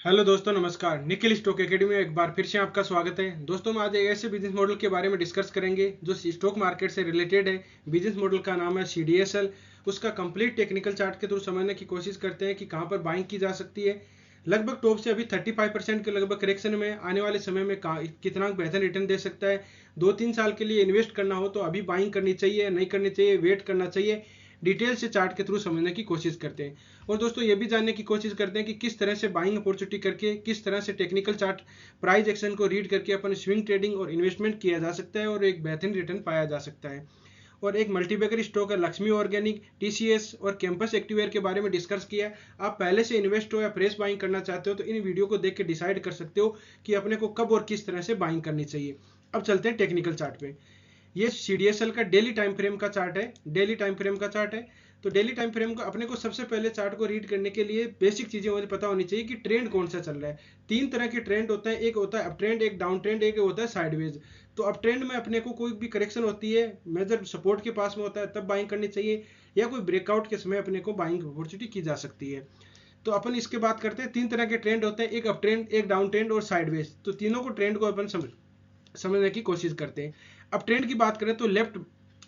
Hello दोस्तों, नमस्कार। Nikhil stock academy में एक बार फिर से आपका स्वागत है। दोस्तों, हम आज एक ऐसे बिजनेस मॉडल के बारे में डिस्कस करेंगे जो स्टॉक मार्केट से रिलेटेड है। बिजनेस मॉडल का नाम है CDSL। उसका कंप्लीट टेक्निकल चार्ट के थ्रू समझने की कोशिश करते हैं कि कहां पर बाइंग की जा सकती है। लगभग टॉप से अभी 35% के लगभग करेक्शन में आने वाले समय में कितना बेहतर रिटर्न दे सकता है। 2-3 साल के लिए इन्वेस्ट करना हो तो अभी बाइंग करनी चाहिए, नहीं करनी चाहिए, वेट करना चाहिए। डिटेल से चार्ट के थ्रू समझने की कोशिश करते हैं। और दोस्तों, ये भी जानने की कोशिश करते हैं कि किस तरह से बाइंग अपॉर्चुनिटी करके, किस तरह से टेक्निकल चार्ट प्राइस एक्शन को रीड करके अपन स्विंग ट्रेडिंग और इन्वेस्टमेंट किया जा सकता है और एक बेहतरीन रिटर्न पाया जा सकता है। और एक मल्टीबैगर स्टॉक है लक्ष्मी ऑर्गेनिक, TCS और कैंपस एक्टिवेयर के बारे में डिस्कस किया। आप पहले से इन्वेस्ट हो या फ्रेश बाइंग करना चाहते हो तो इन वीडियो को देख के डिसाइड कर सकते हो कि अपने को कब और किस तरह से बाइंग करनी चाहिए। अब चलते हैं टेक्निकल चार्ट पे। ये CDSL का डेली टाइम फ्रेम का चार्ट है। डेली टाइम फ्रेम का चार्ट है। तो डेली टाइम फ्रेम को अपने को सबसे पहले चार्ट को रीड करने के लिए बेसिक चीजें मुझे पता होनी चाहिए कि ट्रेंड कौन सा चल रहा है। तीन तरह के ट्रेंड होते हैं, एक होता है अप ट्रेंड, एक डाउन ट्रेंड, एक होता है साइडवेज। तो अप ट्रेंड में अपने को कोई भी करेक्शन होती है, मेजर सपोर्ट के पास में होता है, तब बाइंग करनी चाहिए, या कोई ब्रेकआउट के समय अपने को बाइंग अपॉर्चुनिटी की जा सकती है। तो अपन इसके बात करते हैं। तीन तरह के ट्रेंड होते हैं, एक अप ट्रेंड, एक डाउन ट्रेंड और साइडवेज। तो तीनों को ट्रेंड को अपन समझने की कोशिश करते हैं। अब ट्रेंड की बात करें तो लेफ्ट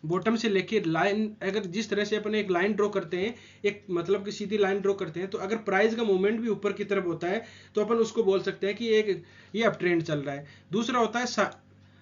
बॉटम से लेके लाइन, अगर जिस तरह से अपन एक लाइन ड्रॉ करते हैं, एक मतलब कि सीधी लाइन ड्रॉ करते हैं, तो अगर प्राइस का मूवमेंट भी ऊपर की तरफ होता है तो अपन उसको बोल सकते हैं कि एक ये अप ट्रेंड चल रहा है। दूसरा होता है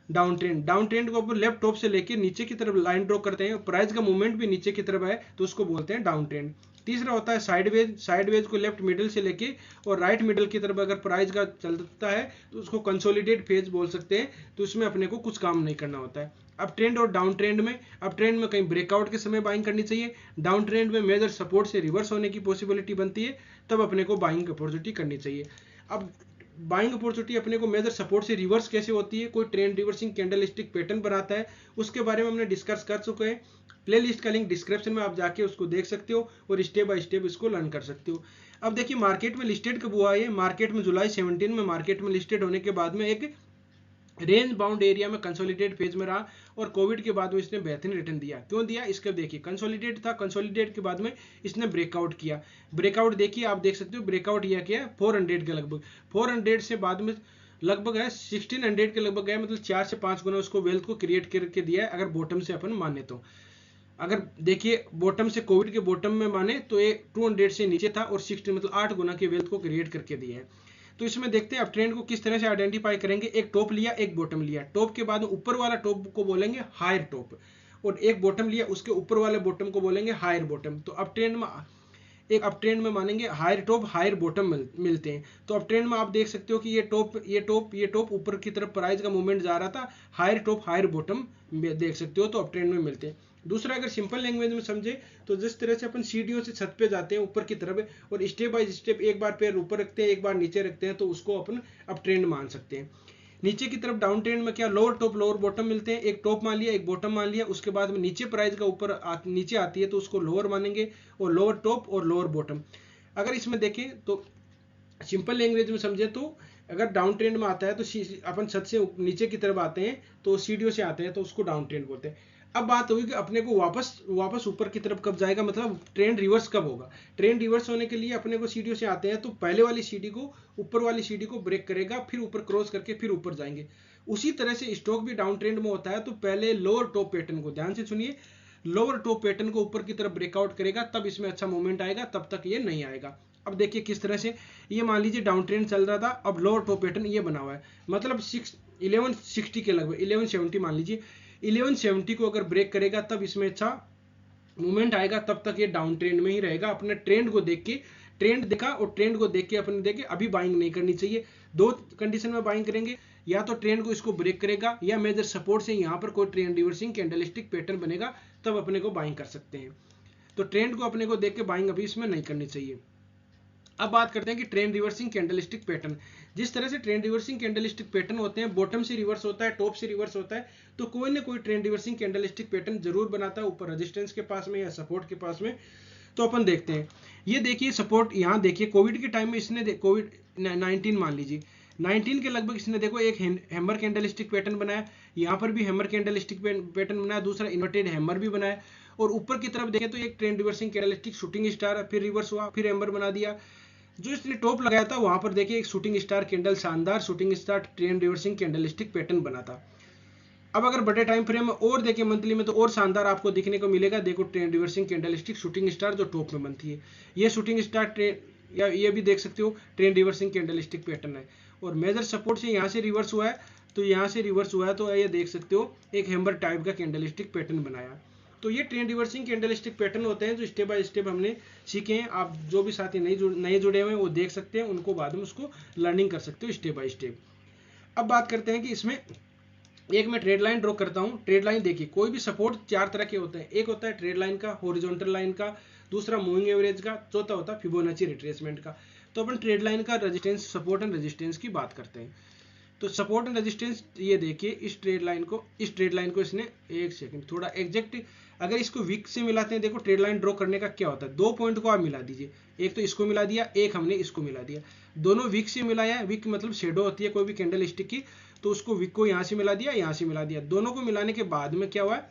डाउन ट्रेंड। डाउन ट्रेंड को अपन लेफ्ट टॉप से लेके नीचे की तरफ लाइन ड्रॉ करते हैं, प्राइस का मूवमेंट भी नीचे की तरफ है तो उसको बोलते हैं डाउन ट्रेंड। तीसरा होता है साइडवेज। साइडवेज को लेफ्ट मिडिल से लेके और राइट मिडिल की तरफ अगर प्राइस का चलता है तो उसको कंसोलिडेट फेज बोल सकते हैं। तो इसमें अपने को कुछ काम नहीं करना होता है। अब ट्रेंड और डाउन ट्रेंड में, अब ट्रेंड में कहीं ब्रेकआउट के समय बाइंग करनी चाहिए, डाउन ट्रेंड में मेजर सपोर्ट से रिवर्स होने की पॉसिबिलिटी बनती है, तब अपने को बाइंग अपॉर्चुनिटी करनी चाहिए। अब बाइंग अपॉर्चुनिटी अपने को मेजर सपोर्ट से रिवर्स कैसे होती है, कोई ट्रेंड रिवर्सिंग कैंडलस्टिक पैटर्न बनाता है, उसके बारे में हमने डिस्कस कर चुके हैं। प्ले लिस्ट का लिंक डिस्क्रिप्शन में आप जाके उसको देख सकते हो और स्टेप बाय स्टेप इसको लर्न कर सकते हो। अब देखिए, मार्केट में लिस्टेड कब हुआ है। मार्केट में जुलाई 17 में मार्केट में लिस्टेड होने के बाद में एक रेंज बाउंड एरिया में कंसोलिडेट फेज में रहा और कोविड के बाद में इसने बेहतरीन रिटर्न दिया। क्यों दिया, इसके देखिए, कंसोलिडेट था, कंसोलिडेट के बाद में इसने ब्रेकआउट किया। ब्रेकआउट देखिए, आप देख सकते हो ब्रेकआउट यह किया 400 के लगभग। 400 से बाद में लगभग है 1600 के लगभग गया, मतलब 4 से 5 गुना उसको वेल्थ को क्रिएट करके दिया है, अगर बॉटम से अपन माने तो। अगर देखिए बॉटम से, कोविड के बॉटम में माने तो ये 200 से नीचे था और 60 मतलब 8 गुना की वेल्थ को क्रिएट करके दिया है। तो इसमें देखते हैं अब ट्रेंड को किस तरह से आइडेंटिफाई करेंगे। एक टॉप लिया, एक बॉटम लिया। टॉप के बाद ऊपर वाला टॉप को बोलेंगे हायर टॉप, और एक बॉटम लिया, उसके ऊपर वाले बॉटम को बोलेंगे हायर बॉटम। तो अब ट्रेंड में एक अप ट्रेंड में मानेंगे हायर टॉप हायर बॉटम मिलते हैं। तो अप ट्रेंड में आप देख सकते हो कि ये टॉप ऊपर की तरफ प्राइस का मूवमेंट जा रहा था, हायर टॉप हायर बॉटम देख सकते हो, तो अप ट्रेंड में मिलते हैं। दूसरा, अगर सिंपल लैंग्वेज में समझे तो जिस तरह से अपन सीढ़ियों से छत पे जाते हैं ऊपर की तरफ और स्टेप बाय स्टेप एक बार पैर ऊपर रखते हैं, एक बार नीचे रखते हैं, तो उसको अपन अप ट्रेंड मान सकते हैं। नीचे की तरफ डाउन ट्रेंड में क्या, लोअर टॉप लोअर बॉटम मिलते हैं। एक टॉप मान लिया, एक बॉटम मान लिया, उसके बाद में नीचे प्राइस का ऊपर नीचे आती है तो उसको लोअर मानेंगे, और लोअर टॉप और लोअर बॉटम। अगर इसमें देखें तो सिंपल लैंग्वेज में समझे तो अगर डाउन ट्रेंड में आता है तो अपन छत से नीचे की तरफ आते हैं, तो सीढ़ियों से आते हैं, तो उसको डाउन ट्रेंड बोलते हैं। अब बात होगी कि अपने को वापस वापस ऊपर की तरफ कब जाएगा, मतलब ट्रेंड रिवर्स कब होगा। ट्रेंड रिवर्स होने के लिए अपने को सीढ़ियों से आते हैं तो पहले वाली सीढ़ी को, ऊपर वाली सीढ़ी को ब्रेक करेगा, फिर ऊपर क्रॉस करके फिर ऊपर जाएंगे। उसी तरह से स्टॉक भी डाउन ट्रेंड में होता है तो पहले लोअर टॉप पैटर्न को, ध्यान से सुनिए, लोअर टॉप पैटर्न को ऊपर की तरफ ब्रेकआउट करेगा, तब इसमें अच्छा मूवमेंट आएगा, तब तक ये नहीं आएगा। अब देखिए किस तरह से, ये मान लीजिए डाउन ट्रेंड चल रहा था, अब लोअर टॉप पैटर्न ये बना हुआ है, मतलब 1160 के लगभग, 1170 मान लीजिए। 1170 को अगर ब्रेक करेगा तब इसमें अच्छा मूवमेंट आएगा, तब तक ये डाउन ट्रेंड में ही रहेगा। अपने ट्रेंड को देख के, ट्रेंड देखा और ट्रेंड को देख के अपने देखे, अभी बाइंग नहीं करनी चाहिए। दो कंडीशन में बाइंग करेंगे, या तो ट्रेंड को इसको ब्रेक करेगा, या मेजर सपोर्ट से यहाँ पर कोई ट्रेंड रिवर्सिंग कैंडलस्टिक पैटर्न बनेगा, तब अपने को बाइंग कर सकते हैं। तो ट्रेंड को अपने को देख के बाइंग अभी इसमें नहीं करनी चाहिए। अब बात करते हैं कि ट्रेंड रिवर्सिंग कैंडलस्टिक पैटर्न। जिस तरह से ट्रेंड रिवर्सिंग कैंडलस्टिक पैटर्न होते हैं, बॉटम से रिवर्स होता है, टॉप से रिवर्स होता है, तो कोई ना कोई ट्रेंड रिवर्सिंग कैंडलस्टिक पैटर्न जरूर बनाता है ऊपर रेजिस्टेंस के पास में या सपोर्ट के पास में। तो अपन देखते हैं, ये देखिए सपोर्ट, यहाँ देखिए कोविड के टाइम में इसने, कोविड 19 मान लीजिए, 19 के लगभग इसने देखो एक हैमर कैंडलस्टिक पैटर्न बनाया, यहाँ पर भी हैमर कैंडलस्टिक पैटर्न बनाया, दूसरा इन्वर्टेड हैमर भी बनाया, और ऊपर की तरफ देखें तो एक trend reversing candlestick shooting star, फिर रिवर्स हुआ, फिर हैमर बना दिया, जो इसने टॉप लगाया था वहां पर देखिए एक शूटिंग स्टार कैंडल, शानदार shooting star trend reversing candlestick pattern बना था। अब अगर बड़े टाइम फ्रेम में और देखिए मंथली में तो और शानदार आपको दिखने को मिलेगा। देखो trend reversing candlestick shooting star जो टॉप में बनती है, ये शूटिंग स्टार ट्रेंड, या ये भी देख सकते हो ट्रेंड रिवर्सिंग कैंडलस्टिक पैटर्न है। और मेजर सपोर्ट से यहाँ से रिवर्स हुआ है, तो यहाँ से रिवर्स हुआ है, तो ये देख सकते हो एक हैमर टाइप का कैंडलस्टिक पैटर्न बनाया। तो ये ट्रेंड रिवर्सिंग कैंडलस्टिक पैटर्न होते हैं जो स्टेप बाय स्टेप हमने सीखे हैं। आप जो भी साथी नए जुड़े हुए हैं वो देख सकते हैं, उनको बाद में उसको लर्निंग कर सकते हो स्टेप बाय स्टेप। अब बात करते हैं कि इसमें एक मैं ट्रेड लाइन ड्रॉ करता हूं। ट्रेड लाइन देखिए कोई भी सपोर्ट चार तरह के होते हैं, एक होता है ट्रेड लाइन का, हॉरिजॉन्टल लाइन का, दूसरा मूविंग एवरेज का, चौथा होता है फिबोनाची रिट्रेसमेंट का। तो अपन ट्रेड लाइन का रेजिस्टेंस, सपोर्ट एंड रेजिस्टेंस की बात करते हैं। तो सपोर्ट एंड रेजिस्टेंस ये देखिए इस ट्रेड लाइन को इसने, एक सेकंड थोड़ा एग्जैक्ट, अगर इसको वीक से मिलाते हैं, देखो ट्रेड लाइन ड्रॉ करने का क्या होता है, दो पॉइंट को आप मिला दीजिए, एक तो इसको मिला दिया, एक हमने इसको मिला दिया, दोनों वीक से मिलाया है। वीक मतलब शेडो होती है कोई भी कैंडल स्टिक की, तो उसको वीक को यहाँ से मिला दिया, यहाँ से मिला दिया, दोनों को मिलाने के बाद में क्या हुआ है,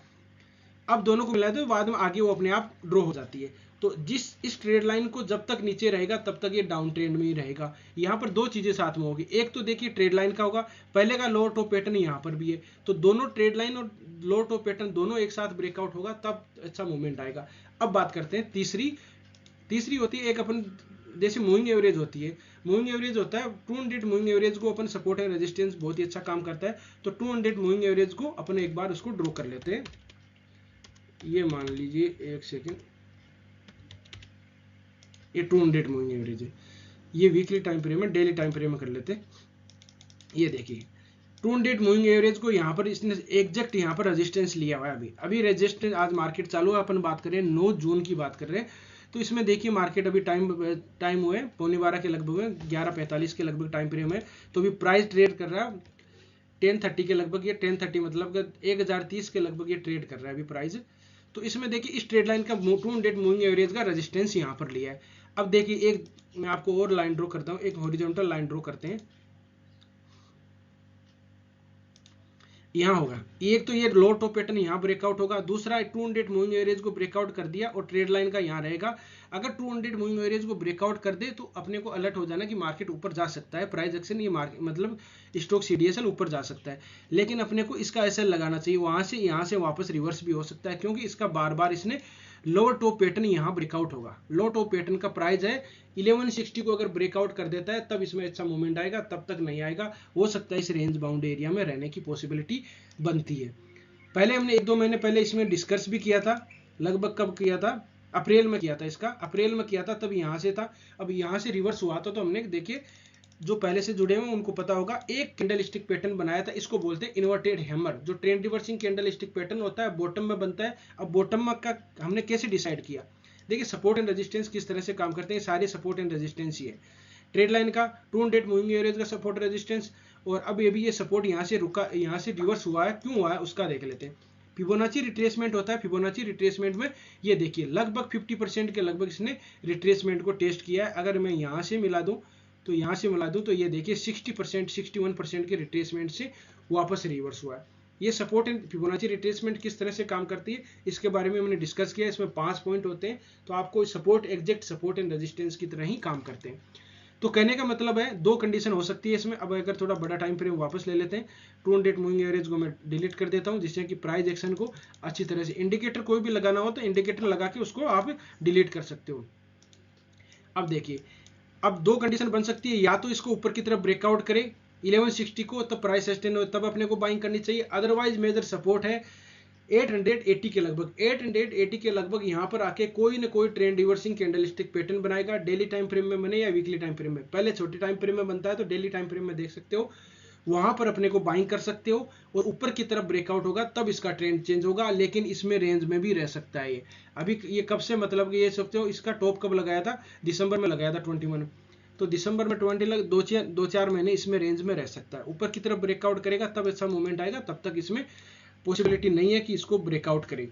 अब दोनों को मिला दो बाद में आगे वो अपने आप ड्रॉ हो जाती है। तो इस ट्रेड लाइन को जब तक नीचे रहेगा तब तक ये डाउन ट्रेंड में ही रहेगा। यहाँ पर दो चीजें साथ में होगी, एक तो देखिए ट्रेड लाइन का होगा, पहले का लोअर टॉप पैटर्न यहाँ पर भी है, तो दोनों ट्रेड लाइन और लोअर टॉप पैटर्न दोनों एक साथ ब्रेकआउट होगा तब अच्छा मूवमेंट आएगा। अब बात करते हैं तीसरी होती है एक अपन जैसे मूविंग एवरेज होती है। मूविंग एवरेज होता है 200 मूविंग एवरेज को अपन सपोर्ट एंड रेजिस्टेंस बहुत ही अच्छा काम करता है। तो 200 मूविंग एवरेज को अपन एक बार उसको ड्रॉ कर लेते हैं। ये मान लीजिए, एक सेकेंड, ये 200 मूविंग एवरेज है, ये वीकली टाइम फ्रेम में, डेली टाइम फ्रेम में कर लेते हैं। ये देखिए 200 मूविंग एवरेज को यहाँ पर इसने एग्जैक्ट यहाँ पर रेजिस्टेंस लिया हुआ है। अभी रेजिस्टेंस, आज मार्केट चालू है, अपन बात कर रहे हैं 9 जून की बात कर रहे हैं। तो इसमें देखिए मार्केट अभी टाइम हुए 11:15 के लगभग है, 11:45 के लगभग टाइम फ्रेम है। तो अभी प्राइस ट्रेड कर रहा है 10:30 के लगभग, ये 10:30 मतलब 1030 के लगभग ये ट्रेड कर रहा है अभी प्राइस। तो इसमें देखिए इस ट्रेड लाइन का 200 मूविंग एवरेज का रेजिस्टेंस यहाँ पर लिया है। अब देखिए एक मैं आपको और लाइन ड्रॉ करता हूँ, एक हॉरिजॉन्टल लाइन ड्रॉ करते हैं। यहाँ होगा एक तो ये लो टॉप पैटर्न यहाँ ब्रेकआउट होगा, दूसरा 200 मूविंग एवरेज को ब्रेकआउट कर दिया और ट्रेड लाइन का यहाँ रहेगा। अगर 200 मूविंग एवरेज को ब्रेकआउट कर दे तो अपने को अलर्ट हो जाना कि मार्केट ऊपर जा सकता है, प्राइस एक्शन, ये मार्केट मतलब स्टॉक सीडीएसएल ऊपर जा सकता है। लेकिन अपने को इसका एसएल लगाना चाहिए, वहां से यहाँ से वापस रिवर्स भी हो सकता है, क्योंकि इसका बार बार इसने लोअर टॉप पैटर्न यहाँ ब्रेकआउट होगा। लो टॉप पैटर्न का प्राइस है 1160 को अगर ब्रेकआउट कर देता है तब इसमें अच्छा मूवमेंट आएगा, तब तक नहीं आएगा। हो सकता है इस रेंज बाउंड एरिया में रहने की पॉसिबिलिटी बनती है। पहले हमने 1-2 महीने पहले इसमें डिस्कस भी किया था, लगभग कब किया था, अप्रैल में किया था, इसका अप्रैल में किया था, तब यहाँ से था। अब यहाँ से रिवर्स हुआ था, तो हमने देखिए जो पहले से जुड़े हुए उनको पता होगा, एक कैंडल स्टिक पैटर्न बनाया था, इसको बोलते हैं इन्वर्टेड हैमर। जो trend reversing candle stick pattern होता है बॉटम में बनता है। अब बॉटम में का हमने कैसे डिसाइड किया, देखिए सपोर्ट एंड रेजिस्टेंस किस तरह से काम करते हैं, सारे सपोर्ट एंड रेजिस्टेंस ही है। ट्रेड लाइन का 200 मूविंग एवरेज का सपोर्ट रेजिस्टेंस, और अब ये भी ये सपोर्ट यहाँ से रुका, यहाँ से रिवर्स हुआ है, क्यों हुआ है उसका देख लेते हैं। फिबोनाची रिट्रेसमेंट होता है, फिबोनाची रिट्रेसमेंट में ये देखिए लगभग 50% के लगभग इसने रिट्रेसमेंट को टेस्ट किया है। अगर मैं यहाँ से मिला दूं तो यहाँ से मिला दूं तो ये देखिए 60% 61% के रिट्रेसमेंट से वापस रिवर्स हुआ है। ये सपोर्ट एंड फिबोनाची रिट्रेसमेंट किस तरह से काम करती है इसके बारे में हमने डिस्कस किया। इसमें 5 पॉइंट होते हैं, तो आपको support exact support and resistance की तरह ही काम करते हैं। तो कहने का मतलब है दो कंडीशन हो सकती है इसमें। अब अगर थोड़ा बड़ा टाइम फ्रेम वापस ले लेते हैं, 200 मूविंग एवरेज को मैं डिलीट कर देता हूं, जिससे कि प्राइस एक्शन को अच्छी तरह से, इंडिकेटर कोई भी लगाना हो तो इंडिकेटर लगा के उसको आप डिलीट कर सकते हो। अब देखिए अब दो कंडीशन बन सकती है, या तो इसको ऊपर की तरफ ब्रेकआउट करे 1160 को, तब प्राइस सस्टेन हो, तब अपने को बाइंग करनी चाहिए। अदरवाइज मेजर सपोर्ट है 880 के लगभग, 880 के लगभग यहाँ पर आके कोई ना कोई ट्रेंड रिवर्सिंग कैंडलस्टिक पैटर्न बनाएगा, डेली टाइम फ्रेम में बने या वीकली टाइम फ्रेम में। पहले छोटे टाइम फ्रेम में बनता है, तो डेली टाइम फ्रेम में देख सकते हो, वहां पर अपने को बाइंग कर सकते हो, और ऊपर की तरफ ब्रेकआउट होगा तब इसका ट्रेंड चेंज होगा। लेकिन इसमें रेंज में भी रह सकता है ये। अभी ये कब से, मतलब ये सकते हो इसका टॉप कब लगाया था, दिसंबर में लगाया था 21, तो दिसंबर में 20 लग 2-4 महीने इसमें रेंज में रह सकता है। ऊपर की तरफ ब्रेकआउट करेगा तब अच्छा मूवमेंट आएगा, तब तक इसमें पॉसिबिलिटी नहीं है कि इसको ब्रेकआउट करे।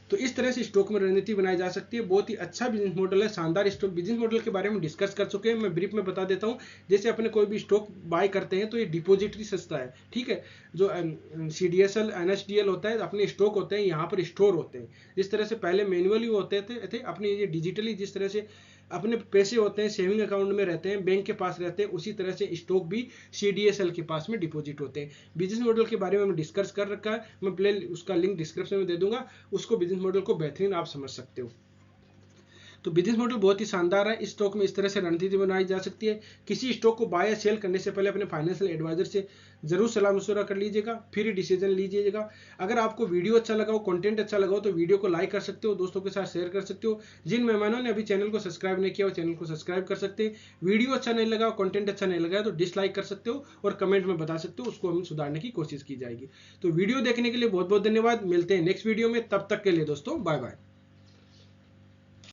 तो इस तरह से स्टॉक में रणनीति बनाई जा सकती है। बहुत ही अच्छा बिजनेस मॉडल है, शानदार स्टॉक। बिजनेस मॉडल के बारे में डिस्कस कर चुके हैं, मैं ब्रीफ में बता देता हूं। जैसे अपने कोई भी स्टॉक बाय करते हैं तो ये डिपॉजिटरी संस्था है, ठीक है। जो सीडीएसएल एनएसडीएल होता है, अपने स्टॉक होते हैं यहाँ पर स्टोर होते हैं। जिस तरह से पहले मैन्युअली होते थे अपने ये डिजिटली जिस तरह से अपने पैसे होते हैं सेविंग अकाउंट में रहते हैं, बैंक के पास रहते हैं, उसी तरह से स्टॉक भी CDSL के पास में डिपॉजिट होते हैं। बिजनेस मॉडल के बारे में मैं डिस्कस कर रखा है, मैं प्ले उसका लिंक डिस्क्रिप्शन में दे दूंगा, उसको बिजनेस मॉडल को बेहतरीन आप समझ सकते हो। तो बिजनेस मॉडल बहुत ही शानदार है। इस स्टॉक में इस तरह से रणनीति बनाई जा सकती है। किसी स्टॉक को बाय या सेल करने से पहले अपने फाइनेंशियल एडवाइजर से जरूर सलाह मशवरा कर लीजिएगा, फिर ही डिसीजन लीजिएगा। अगर आपको वीडियो अच्छा लगा हो, कंटेंट अच्छा लगा हो, तो वीडियो को लाइक कर सकते हो, दोस्तों के साथ शेयर कर सकते हो। जिन मेहमानों ने अभी चैनल को सब्सक्राइब नहीं किया वो चैनल को सब्सक्राइब कर सकते हैं। वीडियो अच्छा नहीं लगा, कंटेंट अच्छा नहीं लगा तो डिसलाइक कर सकते हो और कमेंट में बता सकते हो, उसको हम सुधारने की कोशिश की जाएगी। तो वीडियो देखने के लिए बहुत बहुत धन्यवाद। मिलते हैं नेक्स्ट वीडियो में, तब तक के लिए दोस्तों बाय बाय।